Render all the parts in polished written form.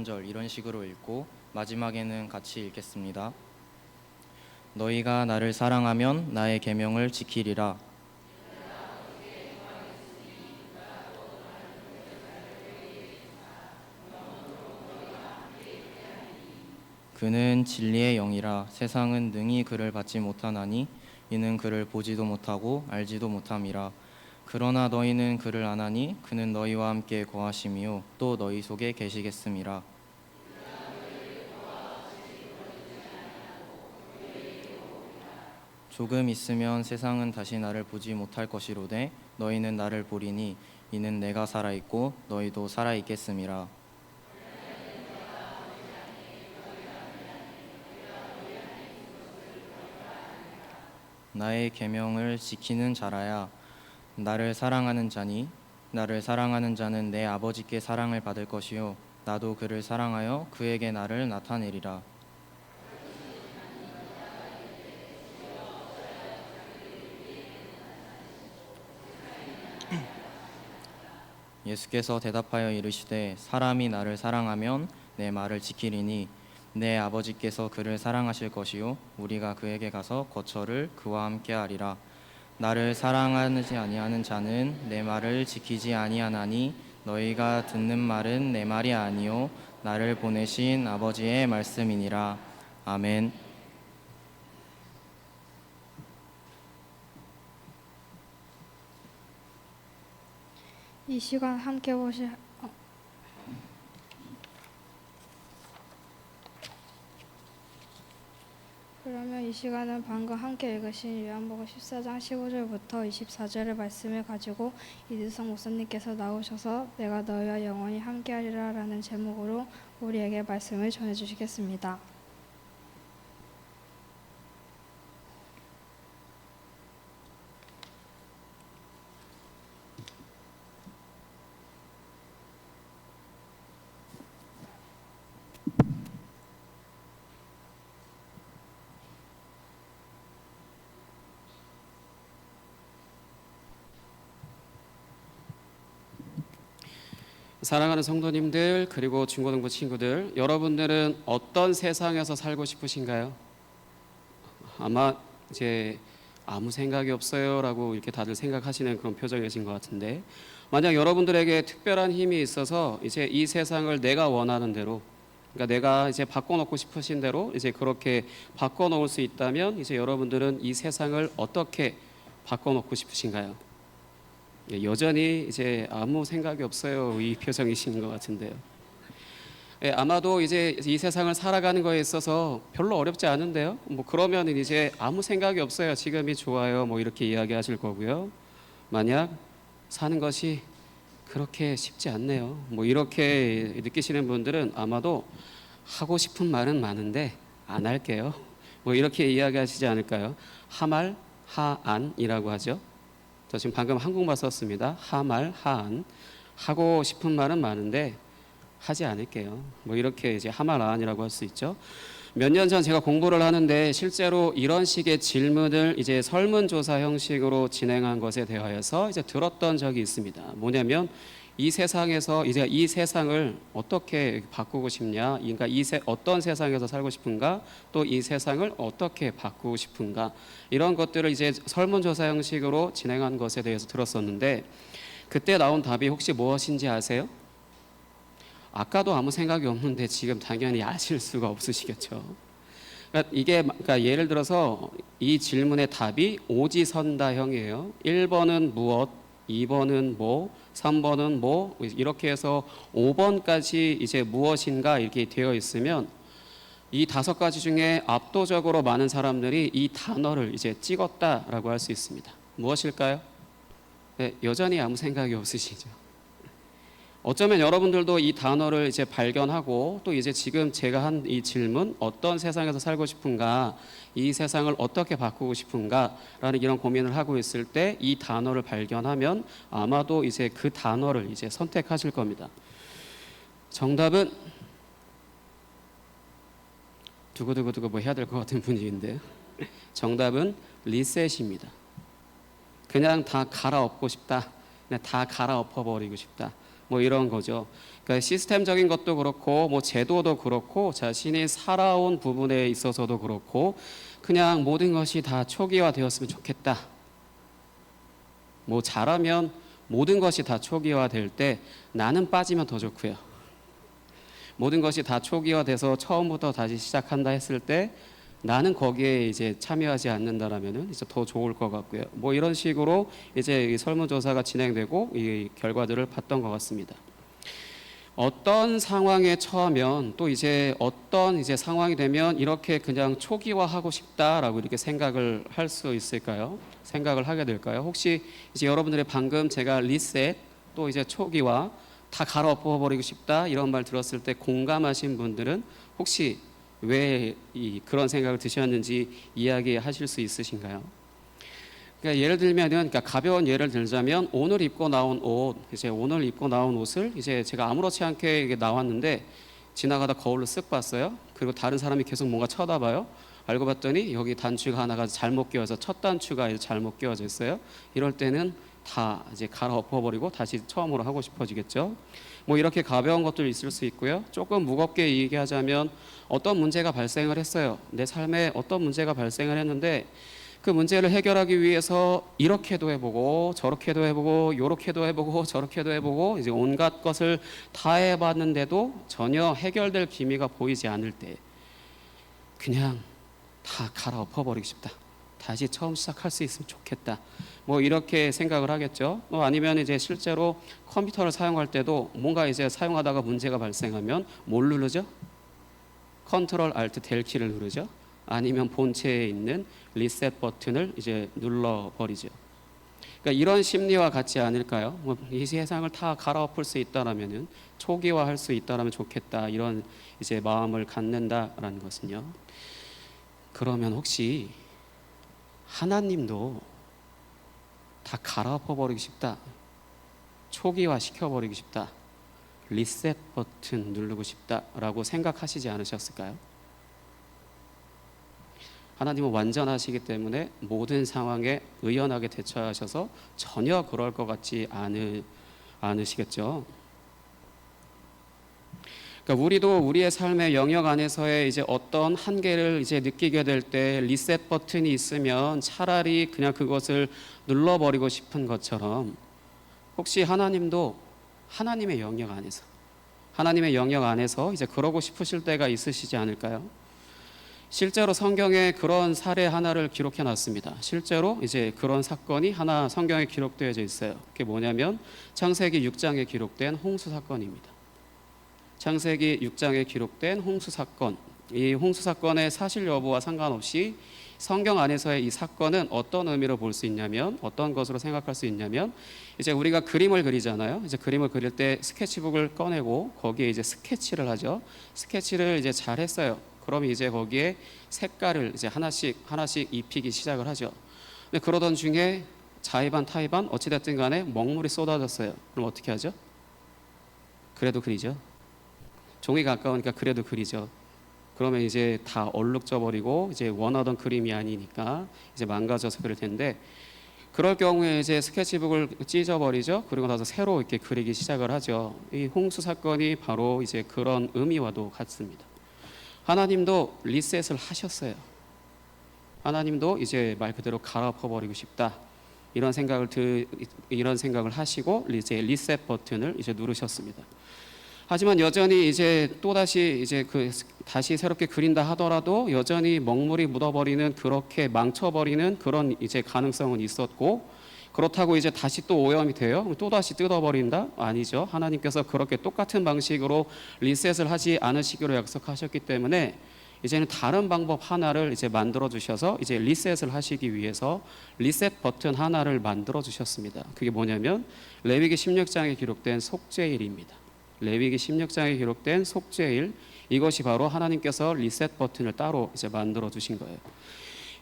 한 절 이런 식으로 읽고 마지막에는 같이 읽겠습니다. 너희가 나를 사랑하면 나의 계명을 지키리라. 그는 진리의 영이라. 세상은 능히 그를 받지 못하나니 이는 그를 보지도 못하고 알지도 못함이라. 그러나 너희는 그를 아나니 그는 너희와 함께 거하심이요 또 너희 속에 계시겠음이라. 조금 있으면 세상은 다시 나를 보지 못할 것이로되 너희는 나를 보리니 이는 내가 살아있고 너희도 살아있겠음이라. 나의 계명을 지키는 자라야 나를 사랑하는 자니 나를 사랑하는 자는 내 아버지께 사랑을 받을 것이요 나도 그를 사랑하여 그에게 나를 나타내리라. 예수께서 대답하여 이르시되 사람이 나를 사랑하면 내 말을 지키리니 내 아버지께서 그를 사랑하실 것이요 우리가 그에게 가서 거처를 그와 함께 하리라. 나를 사랑하지 아니하는 자는 내 말을 지키지 아니하나니 너희가 듣는 말은 내 말이 아니요 나를 보내신 아버지의 말씀이니라. 아멘. 이 시간 함께 보실 그러면 이 시간은 방금 함께 읽으신 요한복음 14장 15절부터 24절의 말씀을 가지고 이두성 목사님께서 나오셔서 내가 너희와 영원히 함께하리라 라는 제목으로 우리에게 말씀을 전해주시겠습니다. 사랑하는 성도님들 그리고 중고등부 친구들, 여러분들은 어떤 세상에서 살고 싶으신가요? 아마 이제 아무 생각이 없어요 라고 이렇게 다들 생각하시는 그런 표정이신 것 같은데, 만약 여러분들에게 특별한 힘이 있어서 이제 이 세상을 내가 원하는 대로, 그러니까 내가 이제 바꿔놓고 싶으신 대로 이제 그렇게 바꿔놓을 수 있다면 이제 여러분들은 이 세상을 어떻게 바꿔놓고 싶으신가요? 여전히 이제 아무 생각이 없어요 이 표정이신 것 같은데요. 아마도 이제 이 세상을 살아가는 거에 있어서 별로 어렵지 않은데요. 뭐 그러면 이제 아무 생각이 없어요. 지금이 좋아요. 뭐 이렇게 이야기하실 거고요. 만약 사는 것이 그렇게 쉽지 않네요. 뭐 이렇게 느끼시는 분들은 아마도 하고 싶은 말은 많은데 안 할게요. 뭐 이렇게 이야기하시지 않을까요? 하말 하안이라고 하죠. 저 지금 방금 한국말 썼습니다. 하말 하안. 하고 싶은 말은 많은데 하지 않을게요. 뭐 이렇게 이제 하말아안이라고 할 수 있죠. 몇 년 전 제가 공부를 하는데 실제로 이런 식의 질문을 이제 설문조사 형식으로 진행한 것에 대하여서 이제 들었던 적이 있습니다. 뭐냐면 이 세상에서 이제 이 세상을 어떻게 바꾸고 싶냐, 그러니까 어떤 세상에서 살고 싶은가, 또 이 세상을 어떻게 바꾸고 싶은가, 이런 것들을 이제 설문조사 형식으로 진행한 것에 대해서 들었었는데, 그때 나온 답이 혹시 무엇인지 아세요? 아까도 아무 생각이 없는데 지금 당연히 아실 수가 없으시겠죠. 그러니까 예를 들어서 이 질문의 답이 오지선다형이에요. 1번은 무엇, 2번은 뭐, 3번은 뭐, 이렇게 해서 5번까지 이제 무엇인가 이렇게 되어 있으면 이 5가지 중에 압도적으로 많은 사람들이 이 단어를 이제 찍었다라고 할 수 있습니다. 무엇일까요? 네, 여전히 아무 생각이 없으시죠. 어쩌면 여러분들도 이 단어를 이제 발견하고 또 이제 지금 제가 한 이 질문, 어떤 세상에서 살고 싶은가, 이 세상을 어떻게 바꾸고 싶은가 라는 이런 고민을 하고 있을 때 이 단어를 발견하면 아마도 이제 그 단어를 이제 선택하실 겁니다. 정답은 두고두고두고 뭐 해야 될 것 같은 분위기인데요. 정답은 리셋입니다. 그냥 다 갈아엎고 싶다. 그냥 다 갈아엎어버리고 싶다. 뭐 이런 거죠. 그러니까 시스템적인 것도 그렇고 뭐 제도도 그렇고 자신이 살아온 부분에 있어서도 그렇고 그냥 모든 것이 다 초기화되었으면 좋겠다. 뭐 잘하면 모든 것이 다 초기화될 때 나는 빠지면 더 좋고요. 모든 것이 다 초기화돼서 처음부터 다시 시작한다 했을 때 나는 거기에 이제 참여하지 않는다라면은 이제 더 좋을 것 같고요. 뭐 이런 식으로 이제 이 설문조사가 진행되고 이 결과들을 봤던 것 같습니다. 어떤 상황에 처하면 또 이제 어떤 이제 상황이 되면 이렇게 그냥 초기화하고 싶다라고 이렇게 생각을 할 수 있을까요? 생각을 하게 될까요? 혹시 이제 여러분들이 방금 제가 리셋 또 이제 초기화 다 갈아엎어 버리고 싶다 이런 말 들었을 때 공감하신 분들은 혹시 왜 그런 생각을 드셨는지 이야기하실 수 있으신가요? 그러니까 예를 들면은 그러니까 가벼운 예를 들자면 오늘 입고 나온 옷을 이제 제가 아무렇지 않게 이게 나왔는데 지나가다 거울로 쓱 봤어요. 그리고 다른 사람이 계속 뭔가 쳐다봐요. 알고 봤더니 여기 단추가 하나가 잘못 끼워서 첫 단추가 이제 잘못 끼워져 있어요. 이럴 때는 다 이제 갈아엎어 버리고 다시 처음으로 하고 싶어지겠죠. 뭐 이렇게 가벼운 것들 있을 수 있고요. 조금 무겁게 얘기하자면 어떤 문제가 발생을 했어요. 내 삶에 어떤 문제가 발생을 했는데 그 문제를 해결하기 위해서 이렇게도 해보고 저렇게도 해보고 요렇게도 해보고 저렇게도 해보고 이제 온갖 것을 다 해봤는데도 전혀 해결될 기미가 보이지 않을 때 그냥 다 갈아엎어 버리고 싶다. 다시 처음 시작할 수 있으면 좋겠다. 뭐 이렇게 생각을 하겠죠. 뭐 아니면 이제 실제로 컴퓨터를 사용할 때도 뭔가 이제 사용하다가 문제가 발생하면 뭘 누르죠? 컨트롤 알트 델 키를 누르죠. 아니면 본체에 있는 리셋 버튼을 이제 눌러버리죠. 그러니까 이런 심리와 같지 않을까요? 뭐 이 세상을 다 갈아엎을 수 있다라면은 초기화할 수 있다라면 좋겠다 이런 이제 마음을 갖는다라는 것은요. 그러면 혹시 하나님도 다 갈아엎어 버리고 싶다, 초기화 시켜버리고 싶다, 리셋 버튼 누르고 싶다라고 생각하시지 않으셨을까요? 하나님은 완전하시기 때문에 모든 상황에 의연하게 대처하셔서 전혀 그럴 것 같지 않으시겠죠. 그러니까 우리도 우리의 삶의 영역 안에서의 이제 어떤 한계를 이제 느끼게 될 때 리셋 버튼이 있으면 차라리 그냥 그것을 눌러버리고 싶은 것처럼 혹시 하나님도 하나님의 영역 안에서 이제 그러고 싶으실 때가 있으시지 않을까요? 실제로 성경에 그런 사례 하나를 기록해 놨습니다. 실제로 이제 그런 사건이 하나 성경에 기록되어져 있어요. 그게 뭐냐면 창세기 6장에 기록된 홍수 사건입니다. 창세기 6장에 기록된 홍수 사건. 이 홍수 사건의 사실 여부와 상관없이 성경 안에서의 이 사건은 어떤 의미로 볼 수 있냐면 어떤 것으로 생각할 수 있냐면 이제 우리가 그림을 그리잖아요. 이제 그림을 그릴 때 스케치북을 꺼내고 거기에 이제 스케치를 하죠. 스케치를 이제 잘 했어요. 그럼 이제 거기에 색깔을 이제 하나씩 입히기 시작을 하죠. 근데 그러던 중에 자의반 타의반 어찌됐든 간에 먹물이 쏟아졌어요. 그럼 어떻게 하죠? 그래도 그리죠. 종이가 아까우니까 그래도 그리죠. 그러면 이제 다 얼룩져 버리고 이제 원하던 그림이 아니니까 이제 망가져서 그럴 텐데 그럴 경우에 이제 스케치북을 찢어 버리죠. 그리고 나서 새로 이렇게 그리기 시작을 하죠. 이 홍수 사건이 바로 이제 그런 의미와도 같습니다. 하나님도 리셋을 하셨어요. 하나님도 이제 말 그대로 갈아엎어 버리고 싶다. 이런 생각을 하시고 이제 리셋 버튼을 이제 누르셨습니다. 하지만 여전히 이제 또다시 이제 다시 새롭게 그린다 하더라도 여전히 먹물이 묻어버리는 그렇게 망쳐버리는 그런 이제 가능성은 있었고 그렇다고 이제 다시 또 오염이 돼요? 또 다시 뜯어버린다? 아니죠. 하나님께서 그렇게 똑같은 방식으로 리셋을 하지 않으시기로 약속하셨기 때문에 이제는 다른 방법 하나를 이제 만들어 주셔서 이제 리셋을 하시기 위해서 리셋 버튼 하나를 만들어 주셨습니다. 그게 뭐냐면 레위기 16장에 기록된 속죄일입니다. 레위기 16장에 기록된 속죄일, 이것이 바로 하나님께서 리셋 버튼을 따로 이제 만들어 주신 거예요.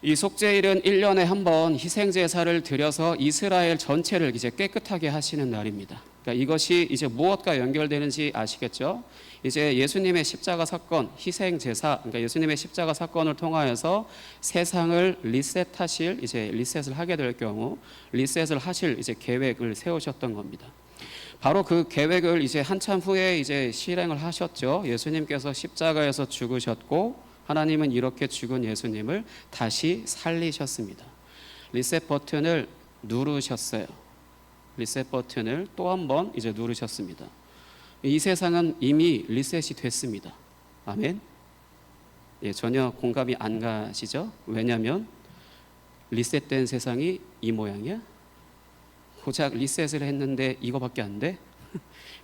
이 속죄일은 1년에 한 번 희생 제사를 드려서 이스라엘 전체를 이제 깨끗하게 하시는 날입니다. 그러니까 이것이 이제 무엇과 연결되는지 아시겠죠? 이제 예수님의 십자가 사건, 희생 제사, 그러니까 예수님의 십자가 사건을 통하여서 세상을 리셋을 하게 될 경우 리셋을 하실 이제 계획을 세우셨던 겁니다. 바로 그 계획을 이제 한참 후에 이제 실행을 하셨죠. 예수님께서 십자가에서 죽으셨고 하나님은 이렇게 죽은 예수님을 다시 살리셨습니다. 리셋 버튼을 누르셨어요. 리셋 버튼을 또 한 번 이제 누르셨습니다. 이 세상은 이미 리셋이 됐습니다. 아멘. 예, 전혀 공감이 안 가시죠? 왜냐하면 리셋된 세상이 이 모양이야? 고작 리셋을 했는데 이거밖에 안 돼?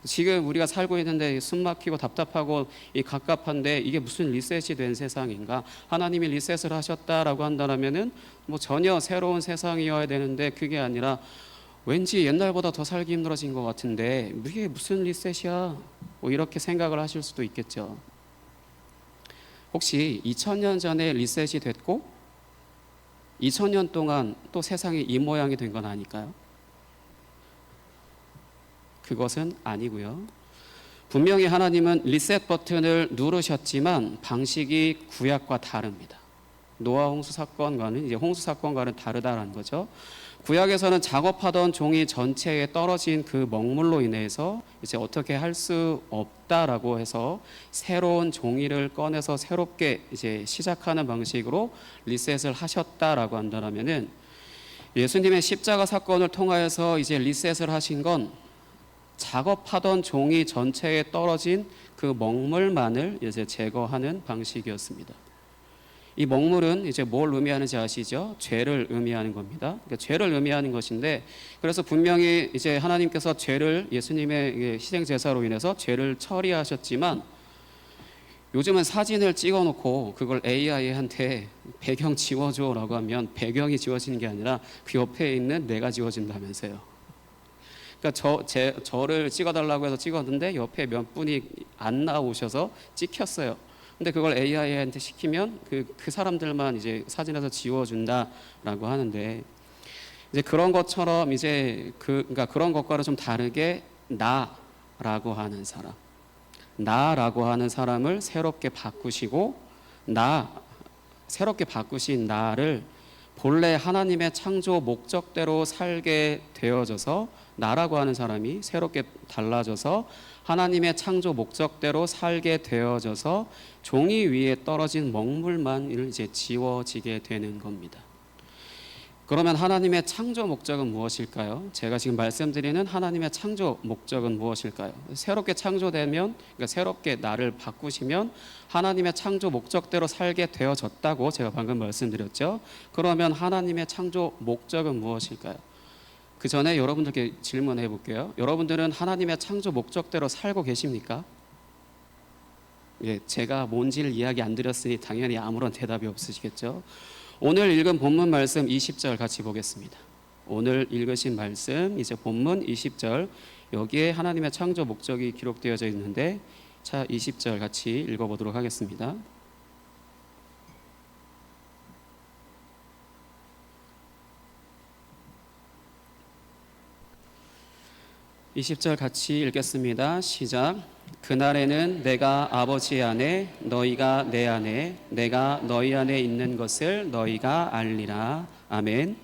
지금 우리가 살고 있는데 숨 막히고 답답하고 이 갑갑한데 이게 무슨 리셋이 된 세상인가? 하나님이 리셋을 하셨다라고 한다면은 뭐 전혀 새로운 세상이어야 되는데 그게 아니라 왠지 옛날보다 더 살기 힘들어진 것 같은데 이게 무슨 리셋이야? 뭐 이렇게 생각을 하실 수도 있겠죠. 혹시 2000년 전에 리셋이 됐고 2000년 동안 또 세상이 이 모양이 된 건 아닐까요? 그것은 아니고요. 분명히 하나님은 리셋 버튼을 누르셨지만 방식이 구약과 다릅니다. 노아 홍수 사건과는 이제 홍수 사건과는 다르다라는 거죠. 구약에서는 작업하던 종이 전체에 떨어진 그 먹물로 인해서 이제 어떻게 할 수 없다라고 해서 새로운 종이를 꺼내서 새롭게 이제 시작하는 방식으로 리셋을 하셨다라고 한다면은 예수님의 십자가 사건을 통하여서 이제 리셋을 하신 건 작업하던 종이 전체에 떨어진 그 먹물만을 이제 제거하는 방식이었습니다. 이 먹물은 이제 뭘 의미하는지 아시죠? 죄를 의미하는 겁니다. 그러니까 죄를 의미하는 것인데, 그래서 분명히 이제 하나님께서 죄를 예수님의 희생 제사로 인해서 죄를 처리하셨지만 요즘은 사진을 찍어놓고 그걸 AI한테 배경 지워줘라고 하면 배경이 지워지는 게 아니라 그 옆에 있는 내가 지워진다면서요. 그러니까 저를 찍어달라고 해서 찍었는데 옆에 몇 분이 안 나오셔서 찍혔어요. 근데 그걸 AI한테 시키면 그 사람들만 이제 사진에서 지워준다라고 하는데, 이제 그런 것처럼 이제 그러니까 그런 것과는 좀 다르게 나라고 하는 사람, 나라고 하는 사람을 새롭게 바꾸시고 새롭게 바꾸신 나를 본래 하나님의 창조 목적대로 살게 되어져서 나라고 하는 사람이 새롭게 달라져서 하나님의 창조 목적대로 살게 되어져서 종이 위에 떨어진 먹물만 이제 지워지게 되는 겁니다. 그러면 하나님의 창조 목적은 무엇일까요? 제가 지금 말씀드리는 하나님의 창조 목적은 무엇일까요? 새롭게 창조되면, 그러니까 새롭게 나를 바꾸시면 하나님의 창조 목적대로 살게 되어졌다고 제가 방금 말씀드렸죠. 그러면 하나님의 창조 목적은 무엇일까요? 그 전에 여러분들께 질문해 볼게요. 여러분들은 하나님의 창조 목적대로 살고 계십니까? 예, 제가 뭔지를 이야기 안 드렸으니 당연히 아무런 대답이 없으시겠죠. 오늘 읽은 본문 말씀 20절 같이 보겠습니다. 오늘 읽으신 말씀 이제 본문 20절, 여기에 하나님의 창조 목적이 기록되어져 있는데, 자 20절 같이 읽어보도록 하겠습니다. (20절) 같이 읽겠습니다. 시작. 그날에는 내가 아버지 안에, 너희가 내 안에, 내가 너희 안에 있는 것을 너희가 알리라. 아멘.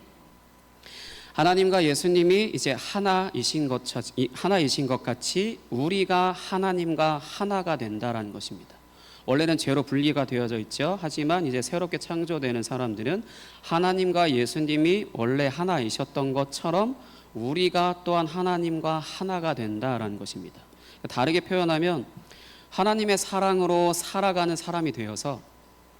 하나님과 예수님이 이제 하나이신 것 같이 우리가 하나님과 하나가 된다라는 것입니다. 원래는 죄로 분리가 되어져 있죠. 하지만 이제 새롭게 창조되는 사람들은 하나님과 예수님이 원래 하나이셨던 것처럼 우리가 또한 하나님과 하나가 된다라는 것입니다. 다르게 표현하면 하나님의 사랑으로 살아가는 사람이 되어서,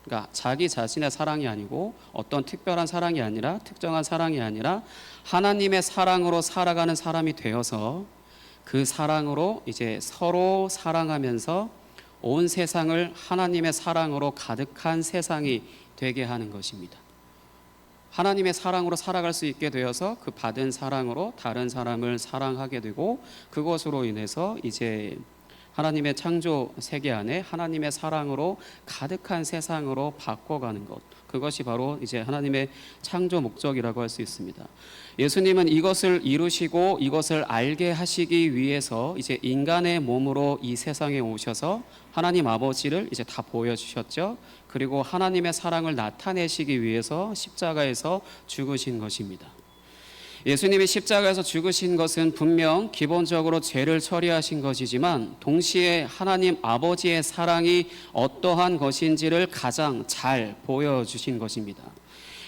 그러니까 자기 자신의 사랑이 아니고 어떤 특별한 사랑이 아니라 특정한 사랑이 아니라 하나님의 사랑으로 살아가는 사람이 되어서 그 사랑으로 이제 서로 사랑하면서 온 세상을 하나님의 사랑으로 가득한 세상이 되게 하는 것입니다. 하나님의 사랑으로 살아갈 수 있게 되어서 그 받은 사랑으로 다른 사람을 사랑하게 되고, 그것으로 인해서 이제 하나님의 창조 세계 안에 하나님의 사랑으로 가득한 세상으로 바꿔가는 것, 그것이 바로 이제 하나님의 창조 목적이라고 할 수 있습니다. 예수님은 이것을 이루시고 이것을 알게 하시기 위해서 이제 인간의 몸으로 이 세상에 오셔서 하나님 아버지를 이제 다 보여주셨죠. 그리고 하나님의 사랑을 나타내시기 위해서 십자가에서 죽으신 것입니다. 예수님이 십자가에서 죽으신 것은 분명 기본적으로 죄를 처리하신 것이지만 동시에 하나님 아버지의 사랑이 어떠한 것인지를 가장 잘 보여주신 것입니다.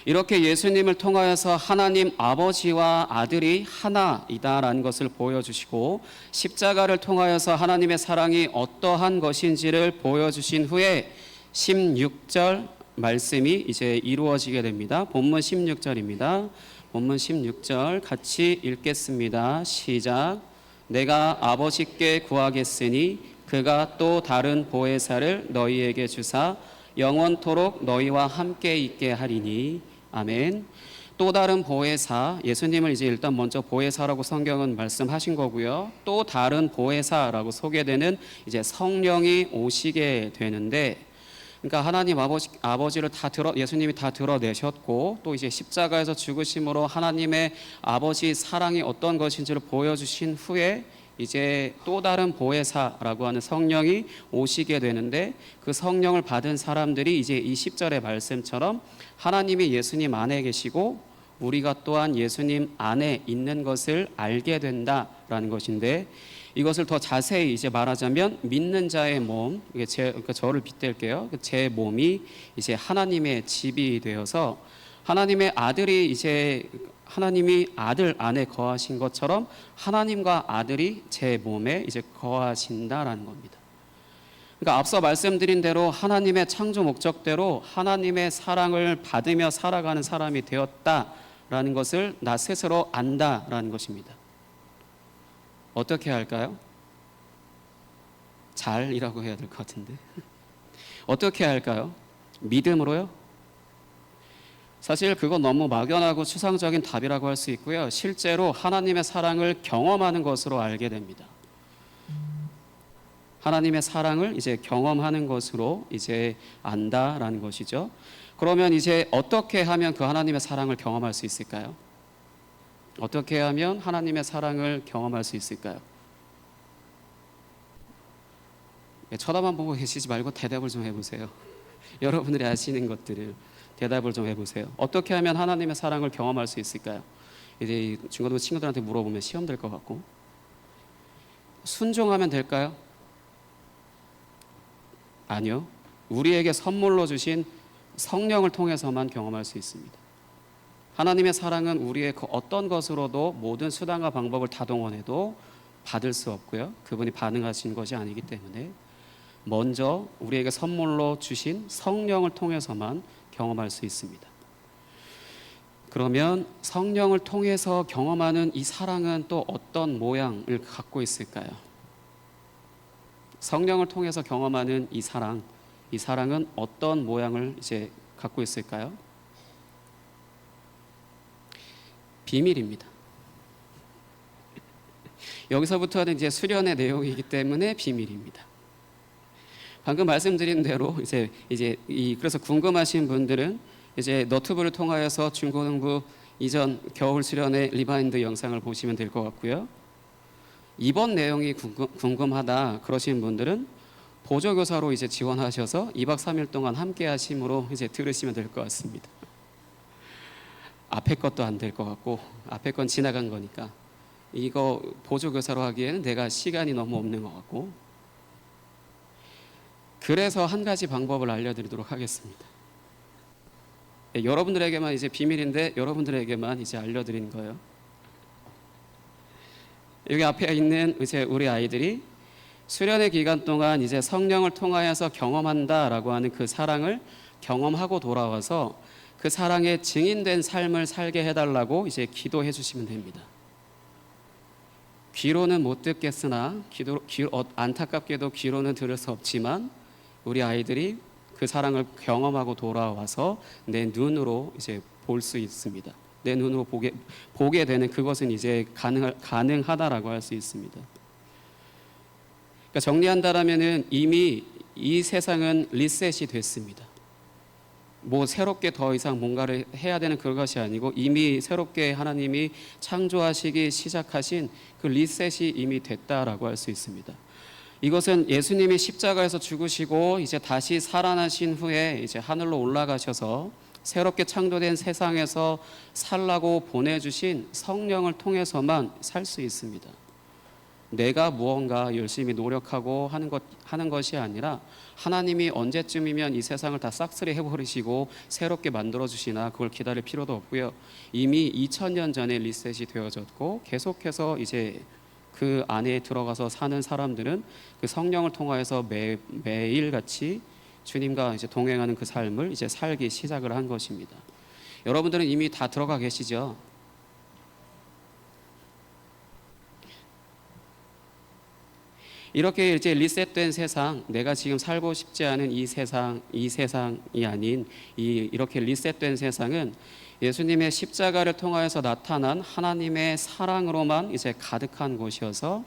이렇게 예수님을 통하여서 하나님 아버지와 아들이 하나이다라는 것을 보여주시고 십자가를 통하여서 하나님의 사랑이 어떠한 것인지를 보여주신 후에 16절 말씀이 이제 이루어지게 됩니다. 본문 16절입니다. 본문 16절 같이 읽겠습니다. 시작. 내가 아버지께 구하겠으니 그가 또 다른 보혜사를 너희에게 주사 영원토록 너희와 함께 있게 하리니. 아멘. 또 다른 보혜사, 예수님을 이제 일단 먼저 보혜사라고 성경은 말씀하신 거고요. 또 다른 보혜사라고 소개되는 이제 성령이 오시게 되는데, 그러니까 하나님 아버지를 예수님이 다 드러내셨고 또 이제 십자가에서 죽으심으로 하나님의 아버지 사랑이 어떤 것인지를 보여주신 후에 이제 또 다른 보혜사라고 하는 성령이 오시게 되는데, 그 성령을 받은 사람들이 이제 이 10절의 말씀처럼 하나님이 예수님 안에 계시고 우리가 또한 예수님 안에 있는 것을 알게 된다라는 것인데, 이것을 더 자세히 이제 말하자면 믿는 자의 몸, 그러니까 저를 빗댈게요. 제 몸이 이제 하나님의 집이 되어서 하나님의 아들이 이제 하나님이 아들 안에 거하신 것처럼 하나님과 아들이 제 몸에 이제 거하신다라는 겁니다. 그러니까 앞서 말씀드린 대로 하나님의 창조 목적대로 하나님의 사랑을 받으며 살아가는 사람이 되었다라는 것을 나 스스로 안다라는 것입니다. 어떻게 할까요? 잘이라고 해야 될 것 같은데 어떻게 할까요? 믿음으로요? 사실 그건 너무 막연하고 추상적인 답이라고 할 수 있고요. 실제로 하나님의 사랑을 경험하는 것으로 알게 됩니다. 하나님의 사랑을 이제 경험하는 것으로 이제 안다라는 것이죠. 그러면 이제 어떻게 하면 그 하나님의 사랑을 경험할 수 있을까요? 어떻게 하면 하나님의 사랑을 경험할 수 있을까요? 쳐다만 보고 계시지 말고 대답을 좀 해보세요. 여러분들이 아시는 것들을 대답을 좀 해보세요. 어떻게 하면 하나님의 사랑을 경험할 수 있을까요? 이제 중고등부 친구들한테 물어보면 시험 될 것 같고. 순종하면 될까요? 아니요. 우리에게 선물로 주신 성령을 통해서만 경험할 수 있습니다. 하나님의 사랑은 우리의 그 어떤 것으로도 모든 수단과 방법을 다 동원해도 받을 수 없고요. 그분이 반응하신 것이 아니기 때문에 먼저 우리에게 선물로 주신 성령을 통해서만 경험할 수 있습니다. 그러면 성령을 통해서 경험하는 이 사랑은 또 어떤 모양을 갖고 있을까요? 성령을 통해서 경험하는 이 사랑은 어떤 모양을 이제 갖고 있을까요? 비밀입니다. 여기서부터는 이제 수련의 내용이기 때문에 비밀입니다. 방금 말씀드린 대로 그래서 궁금하신 분들은 이제 너튜브를 통하여서 중고등부 이전 겨울 수련의 리바인드 영상을 보시면 될 것 같고요. 이번 내용이 궁금하다 그러신 분들은 보조교사로 이제 지원하셔서 2박 3일 동안 함께 하심으로 이제 들으시면 될 것 같습니다. 앞에 것도 안 될 것 같고 앞에 건 지나간 거니까 이거 보조교사로 하기에는 내가 시간이 너무 없는 것 같고, 그래서 한 가지 방법을 알려드리도록 하겠습니다. 여러분들에게만 이제 비밀인데 여러분들에게만 이제 알려드린 거예요. 여기 앞에 있는 이제 우리 아이들이 수련의 기간 동안 이제 성령을 통하여서 경험한다라고 하는 그 사랑을 경험하고 돌아와서 그 사랑의 증인된 삶을 살게 해달라고 이제 기도해 주시면 됩니다. 귀로는 못 듣겠으나 안타깝게도 귀로는 들을 수 없지만 우리 아이들이 그 사랑을 경험하고 돌아와서 내 눈으로 이제 볼 수 있습니다. 내 눈으로 보게 되는 그것은 이제 가능하다라고 할 수 있습니다. 그러니까 정리한다라면은 이미 이 세상은 리셋이 됐습니다. 뭐 새롭게 더 이상 뭔가를 해야 되는 그것이 아니고 이미 새롭게 하나님이 창조하시기 시작하신 그 리셋이 이미 됐다라고 할 수 있습니다. 이것은 예수님이 십자가에서 죽으시고 이제 다시 살아나신 후에 이제 하늘로 올라가셔서 새롭게 창조된 세상에서 살라고 보내주신 성령을 통해서만 살 수 있습니다. 내가 무언가 열심히 노력하고 하는 것이 아니라 하나님이 언제쯤이면 이 세상을 다 싹쓸이 해버리시고 새롭게 만들어주시나 그걸 기다릴 필요도 없고요. 이미 2000년 전에 리셋이 되어졌고 계속해서 이제 그 안에 들어가서 사는 사람들은 그 성령을 통하여서 매일같이 주님과 이제 동행하는 그 삶을 이제 살기 시작을 한 것입니다. 여러분들은 이미 다 들어가 계시죠? 이렇게 이제 리셋된 세상, 내가 지금 살고 싶지 않은 이 세상이 아닌 이렇게 리셋된 세상은 예수님의 십자가를 통하여서 나타난 하나님의 사랑으로만 이제 가득한 곳이어서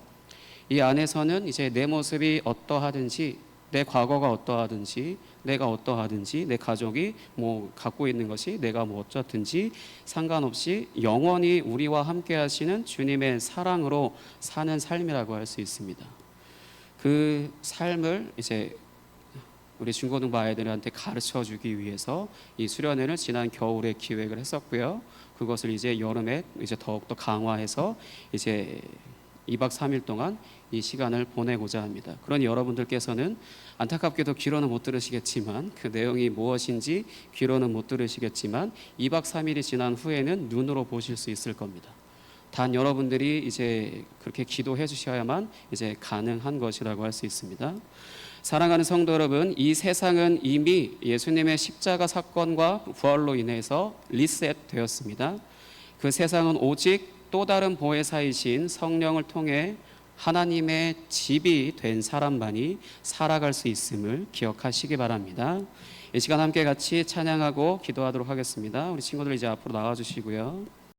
이 안에서는 이제 내 모습이 어떠하든지, 내 과거가 어떠하든지, 내가 어떠하든지, 내 가족이 뭐 갖고 있는 것이 내가 뭐 어쩌든지 상관없이 영원히 우리와 함께 하시는 주님의 사랑으로 사는 삶이라고 할 수 있습니다. 그 삶을 이제 우리 중고등부 아이들한테 가르쳐 주기 위해서 이 수련회를 지난 겨울에 기획을 했었고요. 그것을 이제 여름에 이제 더욱더 강화해서 이제 2박 3일 동안 이 시간을 보내고자 합니다. 그러니 여러분들께서는 안타깝게도 귀로는 못 들으시겠지만 그 내용이 무엇인지 귀로는 못 들으시겠지만 2박 3일이 지난 후에는 눈으로 보실 수 있을 겁니다. 단 여러분들이 이제 그렇게 기도해 주셔야만 이제 가능한 것이라고 할 수 있습니다. 사랑하는 성도 여러분, 이 세상은 이미 예수님의 십자가 사건과 부활로 인해서 리셋되었습니다. 그 세상은 오직 또 다른 보혜사이신 성령을 통해 하나님의 집이 된 사람만이 살아갈 수 있음을 기억하시기 바랍니다. 이 시간 함께 같이 찬양하고 기도하도록 하겠습니다. 우리 친구들 이제 앞으로 나와 주시고요.